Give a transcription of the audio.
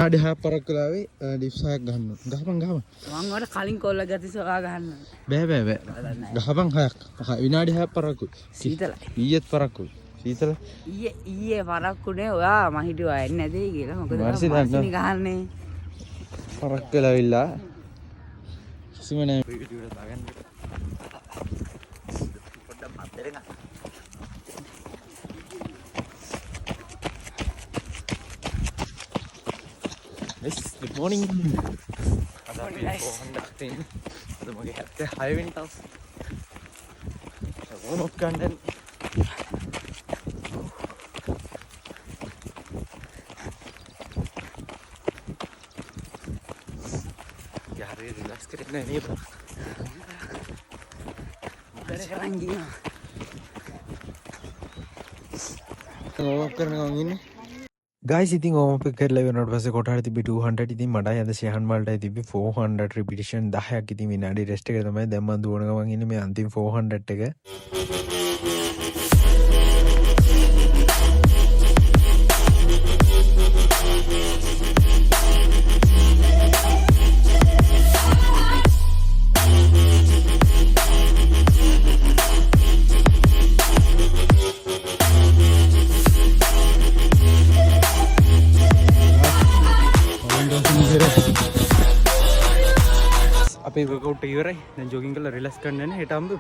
ආඩි හපරක් කලාවේ ඩිප්සයක් ගන්න. ගහපන් ගහපන්. මම වල කලින් කොල්ල ගතිය සොයා ගන්න. බෑ. ගහපන් හයක්. විනාඩි 6ක් පරක්කු. සීතලයි. ඊයේත් පරක්කු. සීතල. ඊයේ පරක්කුනේ ඔයා මම හිතුවා එන්නේ නැදේ කියලා. මොකද මම ගහන්නේ. පරක් කළාවිලා. කිසිම නෑ වීඩියෝ දාගන්න. පොඩ්ඩක් මැදට ගන්න. Yes, good morning. Ada අපි 400 තින්. අද මගේ 76 වෙනි තවස්. වොනොක් ගන්න. යාරේ රිලැක්ස් කරගෙන නේද? මොකද කරන් ගියා. වොනොක් කරනවා ඉන්නේ. guys ඉතින් ඕම අප කරලා වෙනකොට පස්සේ කොටහට තිබි 200 ඉතින් මටයි අද ශයහන් වලටයි තිබි 400 repetition 10ක් ඉතින් විනාඩි රෙස්ට් එක තමයි දැන් මම දුවන ගමන් ඉන්නේ මේ අන්තිම 400 එක අපේ වර්කවුට් එක ඉවරයි. දැන් ජොගින් කරලා රිලැක්ස් කරන්න යන්නේ. හෙට අම්බු